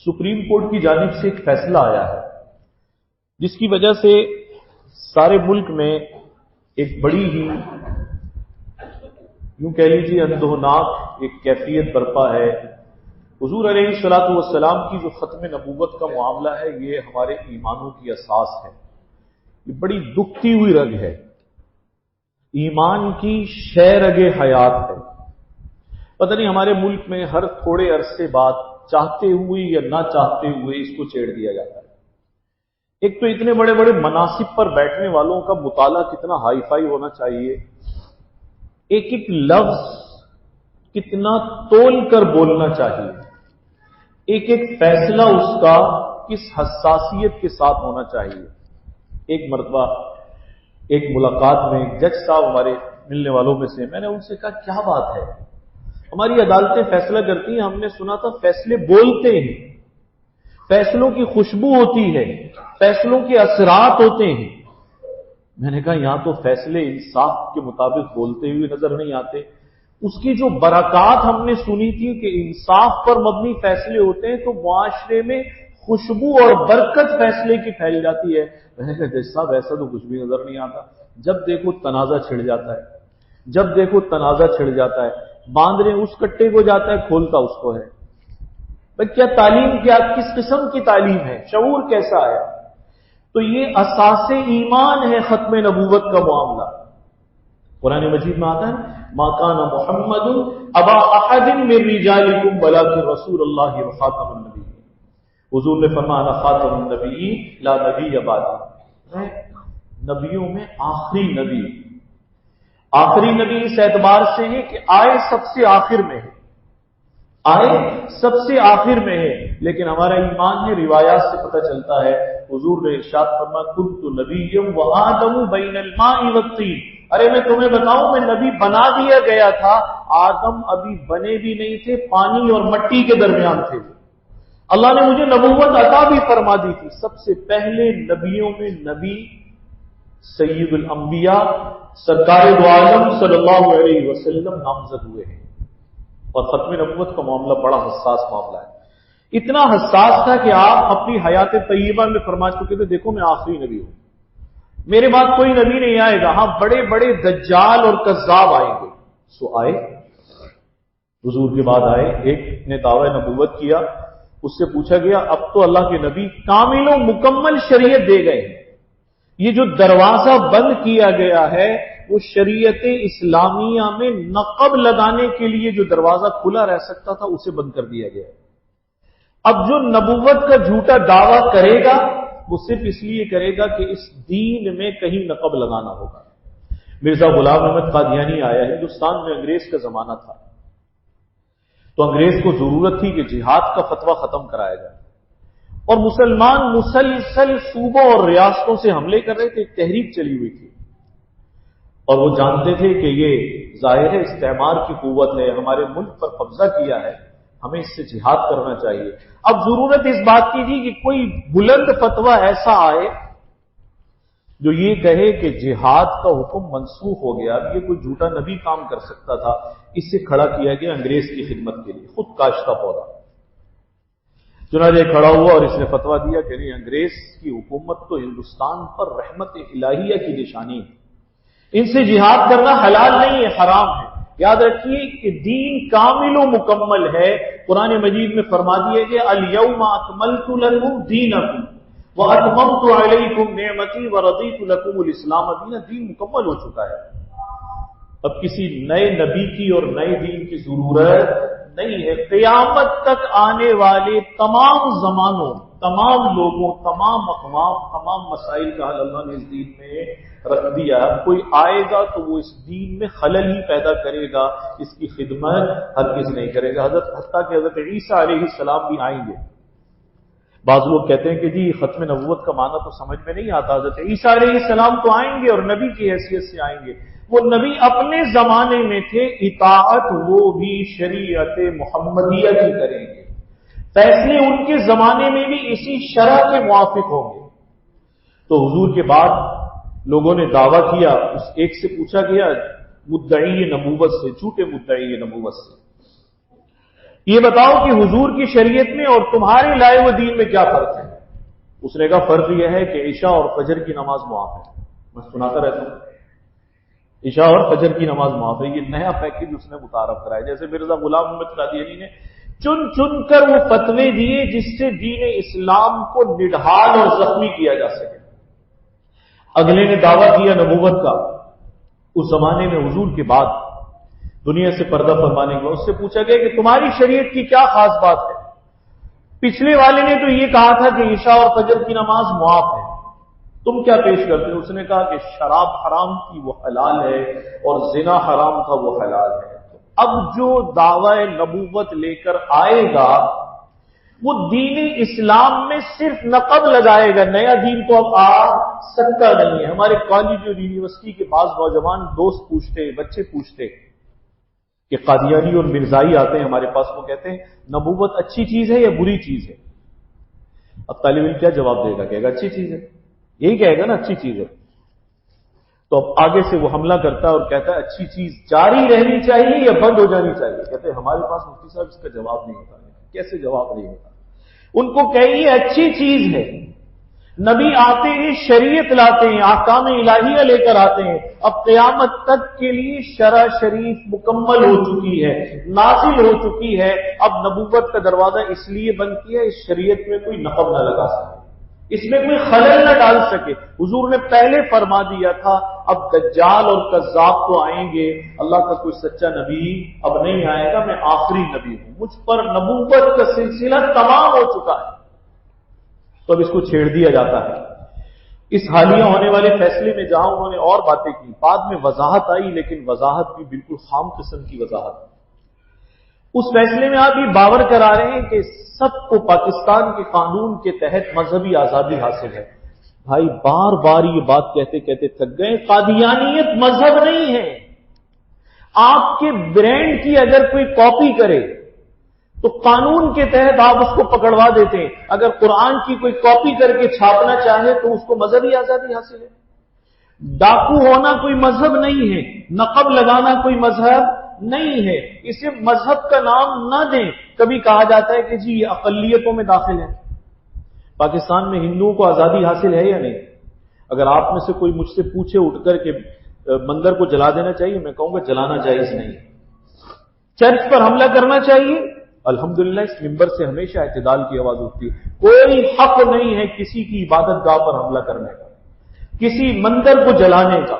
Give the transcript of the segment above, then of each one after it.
Supreme court کی جانب سے ایک فیصلہ آیا ہے جس کی وجہ سے سارے ملک میں ایک بڑی ہی یوں کہہ لیجیے اندوہناک ایک کیفیت برپا ہے۔ حضور علیہ الصلوۃ والسلام کی جو ختم نبوت کا معاملہ ہے یہ ہمارے ایمانوں کی اساس ہے، یہ بڑی دکھتی ہوئی رگ ہے، ایمان کی شہ رگ حیات ہے۔ پتہ نہیں ہمارے ملک میں ہر تھوڑے عرصے بعد چاہتے ہوئے یا نہ چاہتے ہوئے اس کو چھیڑ دیا جاتا ہے۔ ایک تو اتنے بڑے بڑے مناصب پر بیٹھنے والوں کا مطالعہ کتنا ہائی فائی ہونا چاہیے، ایک ایک لفظ کتنا تول کر بولنا چاہیے، ایک ایک فیصلہ اس کا کس حساسیت کے ساتھ ہونا چاہیے۔ ایک مرتبہ ایک ملاقات میں ایک جج صاحب ہمارے ملنے والوں میں سے، میں نے ان سے کہا کیا بات ہے، ہماری عدالتیں فیصلہ کرتی ہیں، ہم نے سنا تھا فیصلے بولتے ہیں، فیصلوں کی خوشبو ہوتی ہے، فیصلوں کے اثرات ہوتے ہیں۔ میں نے کہا یہاں تو فیصلے انصاف کے مطابق بولتے ہوئے نظر نہیں آتے، اس کی جو برکات ہم نے سنی تھی کہ انصاف پر مبنی فیصلے ہوتے ہیں تو معاشرے میں خوشبو اور برکت فیصلے کی پھیل جاتی ہے۔ میں نے کہا جج صاحب ایسا تو کچھ بھی نظر نہیں آتا، جب دیکھو تنازع چھڑ جاتا ہے، جب دیکھو تنازع چھڑ جاتا ہے، باندھنے اس کٹے کو جاتا ہے، کھولتا اس کو ہے۔ بھئی کیا تعلیم، کیا کس قسم کی تعلیم ہے، شعور کیسا ہے؟ تو یہ اساس ایمان ہے ختم نبوت کا معاملہ۔ قرآن مجید میں آتا ہے ما کان محمد ابا احد من رجالکم ولکن رسول اللہ وخاتم النبیین۔ حضور نے فرمایا انا خاتم النبیین لا نبی بعدی، میں نبیوں میں آخری نبی، آخری نبی اس اعتبار سے ہے کہ آئے سب سے آخر میں ہے، آئے سب سے آخر میں ہے، لیکن ہمارا ایمان ہے، روایات سے پتہ چلتا ہے حضور نے ارشاد فرمایا کنت نبی وآدم بین الماء والطین، ارے میں تمہیں بتاؤں میں نبی بنا دیا گیا تھا، آدم ابھی بنے بھی نہیں تھے، پانی اور مٹی کے درمیان تھے۔ اللہ نے مجھے نبوت عطا بھی فرما دی تھی۔ سب سے پہلے نبیوں میں نبی سید الانبیاء سرکار دو عالم صلی اللہ علیہ وسلم نامزد ہوئے ہیں، اور ختم نبوت کا معاملہ بڑا حساس معاملہ ہے۔ اتنا حساس تھا کہ آپ اپنی حیات طیبہ میں فرما چکے تھے دیکھو میں آخری نبی ہوں، میرے بعد کوئی نبی نہیں آئے گا، ہاں بڑے بڑے دجال اور کذاب آئیں گے۔ سو آئے، حضور کے بعد آئے، ایک نے دعوی نبوت کیا، اس سے پوچھا گیا اب تو اللہ کے نبی کامل و مکمل شریعت دے گئے ہیں، یہ جو دروازہ بند کیا گیا ہے وہ شریعت اسلامیہ میں نقب لگانے کے لیے جو دروازہ کھلا رہ سکتا تھا اسے بند کر دیا گیا ہے۔ اب جو نبوت کا جھوٹا دعویٰ کرے گا وہ صرف اس لیے کرے گا کہ اس دین میں کہیں نقب لگانا ہوگا۔ مرزا غلام احمد قادیانی آیا، ہندوستان میں انگریز کا زمانہ تھا، تو انگریز کو ضرورت تھی کہ جہاد کا فتویٰ ختم کرایا جائے، اور مسلمان مسلسل صوبوں اور ریاستوں سے حملے کر رہے تھے، ایک تحریک چلی ہوئی تھی، اور وہ جانتے تھے کہ یہ ظاہر ہے استعمار کی قوت ہے، ہمارے ملک پر قبضہ کیا ہے، ہمیں اس سے جہاد کرنا چاہیے۔ اب ضرورت اس بات کی تھی کہ کوئی بلند فتویٰ ایسا آئے جو یہ کہے کہ جہاد کا حکم منسوخ ہو گیا، اب یہ کوئی جھوٹا نبی کام کر سکتا تھا، اس سے کھڑا کیا گیا انگریز کی خدمت کے لیے، خود کاشتہ پودا۔ چنانچہ کھڑا ہوا اور اس نے فتویٰ دیا کہ نہیں، انگریز کی حکومت تو ہندوستان پر رحمت الہیہ کی نشانی ہے، ان سے جہاد کرنا حلال نہیں ہے، حرام ہے۔ یاد رکھیے کہ دین کامل و مکمل ہے، قرآن مجید میں فرما دیا کہ الیوم اکملت لکم دینکم واتممت علیکم نعمتی ورضیت لکم الاسلام دینا، دین مکمل ہو چکا ہے، اب کسی نئے نبی کی اور نئے دین کی ضرورت نہیں ہے۔ قیامت تک آنے والے تمام زمانوں، تمام لوگوں، تمام اقوام، تمام مسائل کا حل اللہ نے اس دین میں رکھ دیا۔ کوئی آئے گا تو وہ اس دین میں خلل ہی پیدا کرے گا، اس کی خدمت ہرگز نہیں کرے گا۔ حتیٰ کہ حضرت عیسیٰ علیہ السلام بھی آئیں گے۔ بعض لوگ کہتے ہیں کہ جی ختم نبوت کا معنی تو سمجھ میں نہیں آتا، حضرت عیسیٰ علیہ السلام تو آئیں گے اور نبی کی حیثیت سے آئیں گے، وہ نبی اپنے زمانے میں تھے، اطاعت وہ بھی شریعت محمدیہ کی کریں گے، فیصلے ان کے زمانے میں بھی اسی شرع کے موافق ہوں گے۔ تو حضور کے بعد لوگوں نے دعویٰ کیا، اس ایک سے پوچھا گیا مدعی نبوت سے، جھوٹے مدعی نبوت سے، یہ بتاؤ کہ حضور کی شریعت میں اور تمہارے لائے ہوئے دین میں کیا فرق ہے؟ اس نے کہا فرق یہ ہے کہ عشاء اور فجر کی نماز معاف ہے. میں سناتا رہتا ہوں، عشاء اور فجر کی نماز معاف ہے. یہ نیا پیکج اس نے متعارف کرایا. جیسے مرزا غلام محمد قادیانی نے چن چن کر وہ فتوے دیے جس سے دین اسلام کو نڈھال اور زخمی کیا جا سکے. اگلے نے دعویٰ کیا نبوت کا. اس زمانے میں حضور کے بعد دنیا سے پردہ فرمانے کے بعد اس سے پوچھا گیا کہ تمہاری شریعت کی کیا خاص بات ہے؟ پچھلے والے نے تو یہ کہا تھا کہ عشاء اور فجر کی نماز معاف ہے، تم کیا پیش کرتے ہو؟ اس نے کہا کہ شراب حرام تھی وہ حلال ہے اور زنا حرام تھا وہ حلال ہے. اب جو دعوی نبوت لے کر آئے گا وہ دین اسلام میں صرف نقب لگائے گا، نیا دین تو اب آ سکتا نہیں ہے. ہمارے کالج اور یونیورسٹی کے بعض نوجوان دوست پوچھتے، بچے پوچھتے کہ قادیانی اور مرزائی آتے ہیں ہمارے پاس، وہ کہتے ہیں نبوت اچھی چیز ہے یا بری چیز ہے؟ اب طالب علم کیا جواب دے گا؟ کہے گا اچھی چیز ہے. یہی کہے گا نا اچھی چیز ہے. تو اب آگے سے وہ حملہ کرتا ہے اور کہتا ہے اچھی چیز جاری رہنی چاہیے یا بند ہو جانی چاہیے؟ کہتے ہیں ہمارے پاس مفتی صاحب اس کا جواب نہیں ہوتا. کیسے جواب نہیں ہوتا؟ ان کو کہیے اچھی چیز ہے. نبی آتے ہیں، شریعت لاتے ہیں، احکام الہیہ لے کر آتے ہیں. اب قیامت تک کے لیے شرع شریف مکمل ہو چکی ہے، نازل ہو چکی ہے. اب نبوت کا دروازہ اس لیے بند کیا اس شریعت میں کوئی نقب نہ لگا سکے، اس میں کوئی خلل نہ ڈال سکے. حضور نے پہلے فرما دیا تھا اب دجال اور کذاب تو آئیں گے، اللہ کا کوئی سچا نبی اب نہیں آئے گا، میں آخری نبی ہوں، مجھ پر نبوت کا سلسلہ تمام ہو چکا ہے. تو اب اس کو چھیڑ دیا جاتا ہے. اس حالیہ ہونے والے فیصلے میں جہاں انہوں نے اور باتیں کی، بعد میں وضاحت آئی، لیکن وضاحت بھی بالکل خام قسم کی وضاحت. اس فیصلے میں آپ یہ باور کرا رہے ہیں کہ سب کو پاکستان کے قانون کے تحت مذہبی آزادی حاصل ہے. بھائی بار بار یہ بات کہتے کہتے تھک گئے، قادیانیت مذہب نہیں ہے. آپ کے برانڈ کی اگر کوئی کاپی کرے تو قانون کے تحت آپ اس کو پکڑوا دیتے ہیں. اگر قرآن کی کوئی کاپی کر کے چھاپنا چاہے تو اس کو مذہبی آزادی حاصل ہے. ڈاکو ہونا کوئی مذہب نہیں ہے، نقب لگانا کوئی مذہب نہیں ہے. اسے مذہب کا نام نہ دیں. کبھی کہا جاتا ہے کہ جی یہ اقلیتوں میں داخل ہے. پاکستان میں ہندوؤں کو آزادی حاصل ہے یا نہیں؟ اگر آپ میں سے کوئی مجھ سے پوچھے اٹھ کر کے مندر کو جلا دینا چاہیے، میں کہوں گا جلانا جائز نہیں. چرچ پر حملہ کرنا چاہیے، الحمدللہ اس ممبر سے ہمیشہ اعتدال کی آواز اٹھتی ہے. کوئی حق نہیں ہے کسی کی عبادت گاہ پر حملہ کرنے کا، کسی مندر کو جلانے کا،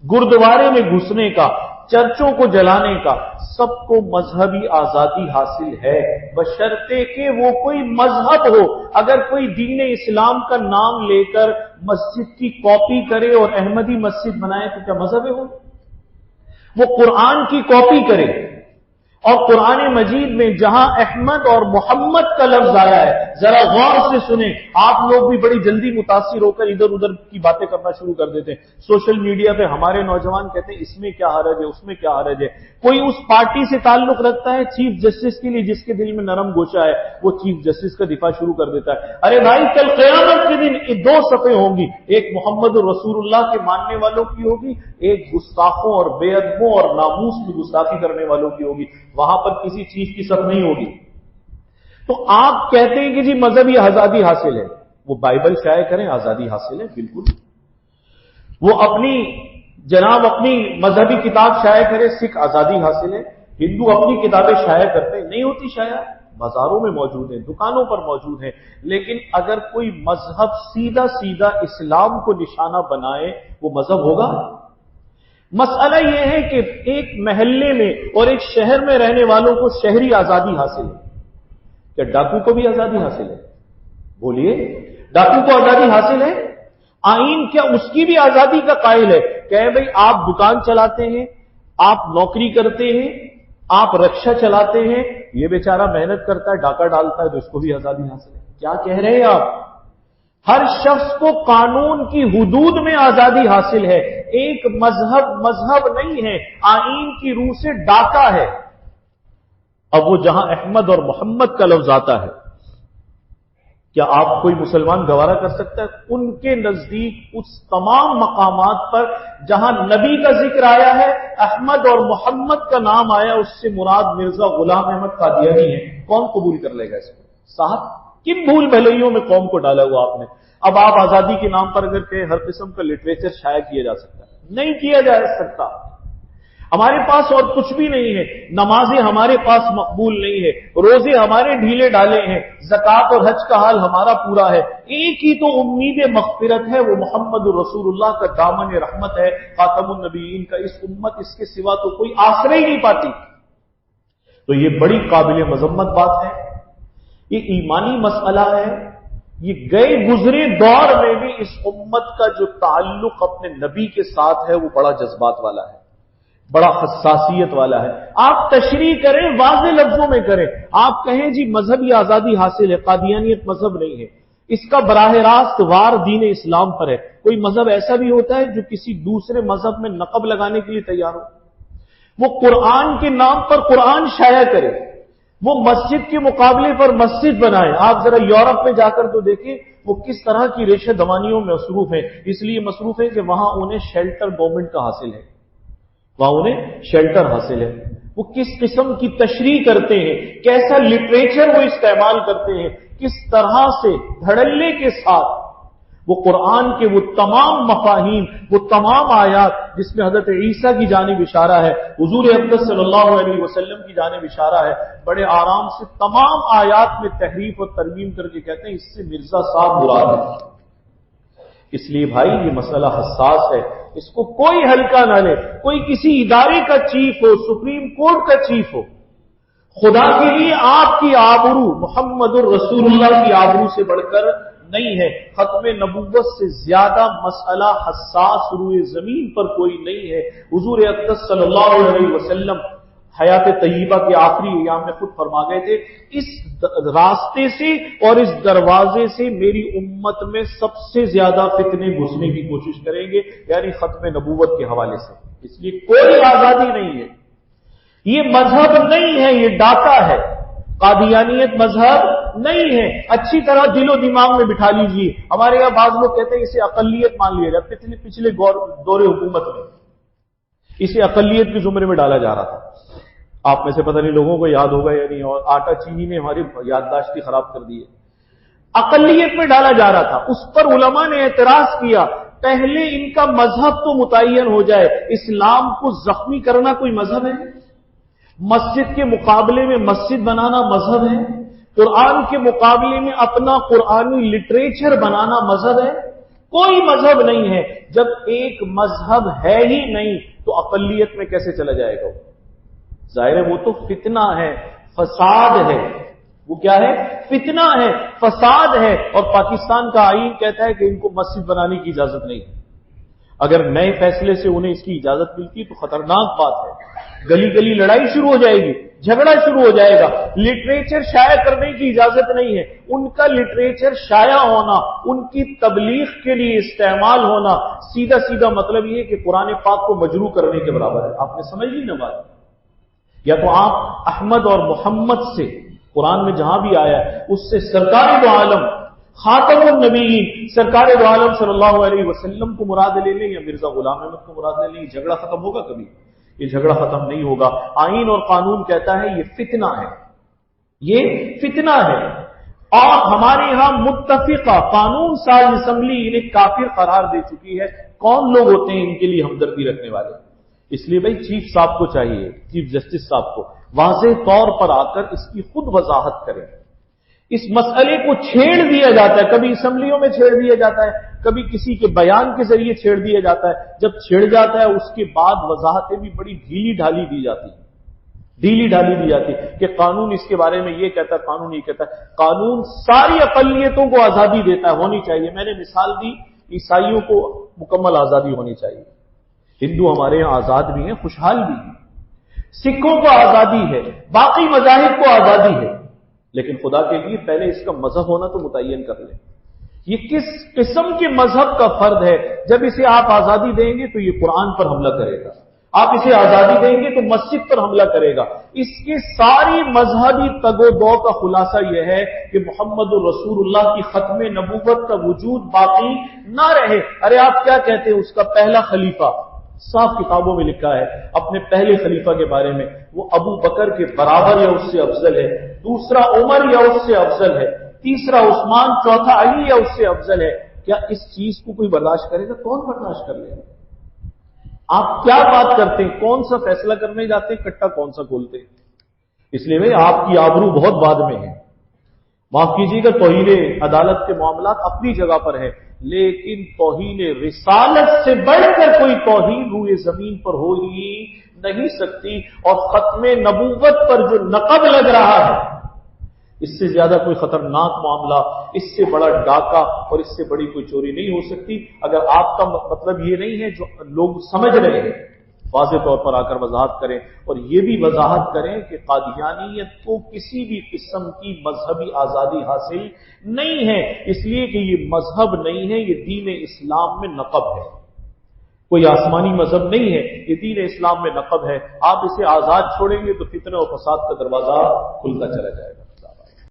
گردوارے میں گھسنے کا، چرچوں کو جلانے کا. سب کو مذہبی آزادی حاصل ہے بشرطے کہ وہ کوئی مذہب ہو. اگر کوئی دین اسلام کا نام لے کر مسجد کی کاپی کرے اور احمدی مسجد بنائے تو کیا مذہب ہو؟ وہ قرآن کی کاپی کرے اور قرآن مجید میں جہاں احمد اور محمد کا لفظ آیا ہے ذرا غور سے سنیں. آپ لوگ بھی بڑی جلدی متاثر ہو کر ادھر ادھر کی باتیں کرنا شروع کر دیتے ہیں. سوشل میڈیا پہ ہمارے نوجوان کہتے ہیں اس میں کیا حرج ہے، اس میں کیا حرج ہے. کوئی اس پارٹی سے تعلق رکھتا ہے چیف جسٹس کے لیے جس کے دل میں نرم گوشہ ہے، وہ چیف جسٹس کا دفاع شروع کر دیتا ہے. ارے بھائی کل قیامت کے دن دو صفیں ہوں گی، ایک محمد رسول اللہ کے ماننے والوں کی ہوگی، ایک گستاخوں اور بے ادبوں اور ناموس میں گستاخی کرنے والوں کی ہوگی. وہاں پر کسی چیز کی صف نہیں ہوگی. تو آپ کہتے ہیں کہ جی مذہبی آزادی حاصل ہے. وہ بائبل شائع کریں، آزادی حاصل ہے بالکل. وہ اپنی مذہبی کتاب شائع کرے، سکھ آزادی حاصل ہے. ہندو اپنی کتابیں شائع کرتے ہیں، نہیں ہوتی شائع، بازاروں میں موجود ہیں، دکانوں پر موجود ہیں. لیکن اگر کوئی مذہب سیدھا سیدھا اسلام کو نشانہ بنائے وہ مذہب ہوگا؟ مسئلہ یہ ہے کہ ایک محلے میں اور ایک شہر میں رہنے والوں کو شہری آزادی حاصل ہے. کیا ڈاکو کو بھی آزادی حاصل ہے؟ بولیے، ڈاکو کو آزادی حاصل ہے؟ آئین کیا اس کی بھی آزادی کا قائل ہے؟ کہ بھئی آپ دکان چلاتے ہیں، آپ نوکری کرتے ہیں، آپ رکشہ چلاتے ہیں، یہ بیچارہ محنت کرتا ہے، ڈاکہ ڈالتا ہے، تو اس کو بھی آزادی حاصل ہے. کیا کہہ رہے ہیں آپ؟ ہر شخص کو قانون کی حدود میں آزادی حاصل ہے. ایک مذہب نہیں ہے، آئین کی روح سے ڈاکہ ہے. اب وہ جہاں احمد اور محمد کا لفظ آتا ہے کیا آپ کوئی مسلمان گوارا کر سکتا ہے؟ ان کے نزدیک اس تمام مقامات پر جہاں نبی کا ذکر آیا ہے، احمد اور محمد کا نام آیا، اس سے مراد مرزا غلام احمد قادیانی ہے، کون قبول کر لے گا اس کو؟ صاحب کن بھول بھلیوں میں قوم کو ڈالا ہوا آپ نے؟ اب آپ آزادی کے نام پر اگر کہ ہر قسم کا لٹریچر شائع کیا جا سکتا ہے، نہیں کیا جا سکتا۔ ہمارے پاس اور کچھ بھی نہیں ہے، نمازیں ہمارے پاس مقبول نہیں ہے، روزے ہمارے ڈھیلے ڈالے ہیں، زکوٰۃ اور حج کا حال ہمارا پورا ہے، ایک ہی تو امید مغفرت ہے، وہ محمد رسول اللہ کا دامن رحمت ہے، خاتم النبیین کا۔ اس امت اس کے سوا تو کوئی آسرا ہی نہیں پاتی۔ تو یہ بڑی قابل مذمت بات ہے، یہ ایمانی مسئلہ ہے۔ یہ گئے گزرے دور میں بھی اس امت کا جو تعلق اپنے نبی کے ساتھ ہے وہ بڑا جذبات والا ہے، بڑا حساسیت والا ہے۔ آپ تشریح کریں، واضح لفظوں میں کریں، آپ کہیں جی مذہبی آزادی حاصل ہے، قادیانیت مذہب نہیں ہے، اس کا براہ راست وار دین اسلام پر ہے۔ کوئی مذہب ایسا بھی ہوتا ہے جو کسی دوسرے مذہب میں نقب لگانے کے لیے تیار ہو؟ وہ قرآن کے نام پر قرآن شائع کرے، وہ مسجد کے مقابلے پر مسجد بنائے۔ آپ ذرا یورپ میں جا کر تو دیکھیں وہ کس طرح کی ریشہ دمانیوں میں مصروف ہیں، اس لیے مصروف ہیں کہ وہاں انہیں شیلٹر گورنمنٹ کا حاصل ہے، وہاں انہیں شیلٹر حاصل ہے۔ وہ کس قسم کی تشریح کرتے ہیں، کیسا لٹریچر وہ استعمال کرتے ہیں، کس طرح سے دھڑلے کے ساتھ وہ قرآن کے وہ تمام مفاہیم، وہ تمام آیات جس میں حضرت عیسیٰ کی جانب اشارہ ہے، حضور اقدس صلی اللہ علیہ وسلم کی جانب اشارہ ہے، بڑے آرام سے تمام آیات میں تحریف اور ترمیم کر کے کہتے ہیں اس سے مرزا صاحب مراد ہے۔ اس لیے بھائی یہ مسئلہ حساس ہے، اس کو کوئی ہلکا نہ لے۔ کوئی کسی ادارے کا چیف ہو، سپریم کورٹ کا چیف ہو، خدا کے لیے آپ کی آبرو محمد الرسول اللہ کی آبرو سے بڑھ کر نہیں ہے۔ ختم نبوت سے زیادہ مسئلہ حساس روئے زمین پر کوئی نہیں ہے۔ حضور اقدس صلی اللہ علیہ وسلم حیات طیبہ کے آخری ایام میں خود فرما گئے تھے، اس راستے سے اور اس دروازے سے میری امت میں سب سے زیادہ فتنے گھسنے کی کوشش کریں گے، یعنی ختم نبوت کے حوالے سے۔ اس لیے کوئی آزادی نہیں ہے، یہ مذہب نہیں ہے، یہ ڈاکہ ہے۔ قادیانیت مذہب نہیں ہے، اچھی طرح دل و دماغ میں بٹھا لیجیے۔ ہمارے یہاں بعض لوگ کہتے ہیں اسے اقلیت مان لیا جائے، پچھلے دور حکومت میں اسے اقلیت کے زمرے میں ڈالا جا رہا تھا۔ آپ میں سے پتہ نہیں لوگوں کو یاد ہوگا یا نہیں، اور آٹا چینی نے ہماری یادداشت ہی خراب کر دی ہے۔ اقلیت میں ڈالا جا رہا تھا، اس پر علماء نے اعتراض کیا، پہلے ان کا مذہب تو متعین ہو جائے۔ اسلام کو زخمی کرنا کوئی مذہب ہے؟ مسجد کے مقابلے میں مسجد بنانا مذہب ہے؟ قرآن کے مقابلے میں اپنا قرآنی لٹریچر بنانا مذہب ہے؟ کوئی مذہب نہیں ہے۔ جب ایک مذہب ہے ہی نہیں تو اقلیت میں کیسے چلا جائے گا؟ ظاہر ہے وہ تو فتنہ ہے، فساد ہے۔ وہ کیا ہے؟ فتنہ ہے، فساد ہے۔ اور پاکستان کا آئین کہتا ہے کہ ان کو مسجد بنانے کی اجازت نہیں ہے۔ اگر نئے فیصلے سے انہیں اس کی اجازت ملتی تو خطرناک بات ہے، گلی گلی لڑائی شروع ہو جائے گی، جھگڑا شروع ہو جائے گا۔ لٹریچر شائع کرنے کی اجازت نہیں ہے، ان کا لٹریچر شائع ہونا، ان کی تبلیغ کے لیے استعمال ہونا سیدھا سیدھا مطلب یہ ہے کہ قرآن پاک کو مجروح کرنے کے برابر ہے۔ آپ نے سمجھ لی نا بات؟ یا تو آپ احمد اور محمد سے، قرآن میں جہاں بھی آیا ہے اس سے سرکار دو عالم خاتم النبیین سرکار دو عالم صلی اللہ علیہ وسلم کو مراد لے لیں یا مرزا غلام احمد کو مراد لے لیں، یہ جھگڑا ختم ہوگا کبھی؟ یہ جھگڑا ختم نہیں ہوگا۔ آئین اور قانون کہتا ہے یہ فتنہ ہے، یہ فتنہ ہے۔ اور ہمارے یہاں متفقہ قانون ساز اسمبلی انہیں کافر قرار دے چکی ہے۔ کون لوگ ہوتے ہیں ان کے لیے ہمدردی رکھنے والے؟ اس لیے بھائی چیف صاحب کو چاہیے، چیف جسٹس صاحب کو واضح طور پر آ کر اس کی خود وضاحت کریں۔ اس مسئلے کو چھیڑ دیا جاتا ہے، کبھی اسمبلیوں میں چھیڑ دیا جاتا ہے، کبھی کسی کے بیان کے ذریعے چھیڑ دیا جاتا ہے۔ جب چھیڑ جاتا ہے اس کے بعد وضاحتیں بھی بڑی ڈھیلی ڈھالی دی جاتی ہیں، ڈھیلی ڈھالی دی جاتی کہ قانون اس کے بارے میں یہ کہتا ہے، قانون یہ کہتا ہے۔ قانون ساری اقلیتوں کو آزادی دیتا ہے، ہونی چاہیے۔ میں نے مثال دی، عیسائیوں کو مکمل آزادی ہونی چاہیے، ہندو ہمارے یہاں آزاد بھی ہیں، خوشحال بھی ہیں، سکھوں کو آزادی ہے، باقی مذاہب کو آزادی ہے، لیکن خدا کے لیے پہلے اس کا مذہب ہونا تو متعین کر لیں۔ یہ کس قسم کے مذہب کا فرد ہے؟ جب اسے آپ آزادی دیں گے تو یہ قرآن پر حملہ کرے گا، آپ اسے آزادی دیں گے تو مسجد پر حملہ کرے گا۔ اس کی ساری مذہبی تگ و دو کا خلاصہ یہ ہے کہ محمد رسول اللہ کی ختم نبوت کا وجود باقی نہ رہے۔ ارے آپ کیا کہتے ہیں؟ اس کا پہلا خلیفہ، صاف کتابوں میں لکھا ہے اپنے پہلے خلیفہ کے بارے میں، وہ ابو بکر کے برابر یا اس سے افضل ہے، دوسرا عمر یا اس سے افضل ہے، تیسرا عثمان، چوتھا علی یا اس سے افضل ہے۔ کیا اس چیز کو کوئی برداشت کرے گا؟ کون برداشت کر لے گا؟ آپ کیا بات کرتے ہیں؟ کون سا فیصلہ کرنے جاتے ہیں؟ کٹا کون سا کھولتے ہیں؟ اس لیے بھائی آپ کی آبرو بہت بعد میں ہے، معاف کیجیے گا، توہین عدالت کے معاملات اپنی جگہ پر ہے، لیکن توہین رسالت سے بڑھ کر کوئی توہین روئے زمین پر ہو ہی نہیں سکتی، اور ختم نبوت پر جو نقب لگ رہا ہے اس سے زیادہ کوئی خطرناک معاملہ، اس سے بڑا ڈاکہ اور اس سے بڑی کوئی چوری نہیں ہو سکتی۔ اگر آپ کا مطلب یہ نہیں ہے جو لوگ سمجھ رہے ہیں، واضح طور پر آ کر وضاحت کریں، اور یہ بھی وضاحت کریں کہ قادیانیت کو کسی بھی قسم کی مذہبی آزادی حاصل نہیں ہے، اس لیے کہ یہ مذہب نہیں ہے، یہ دین اسلام میں نقب ہے، کوئی آسمانی مذہب نہیں ہے، یہ دین اسلام میں نقب ہے۔ آپ اسے آزاد چھوڑیں گے تو فتنہ و فساد کا دروازہ کھلتا چلا جائے گا۔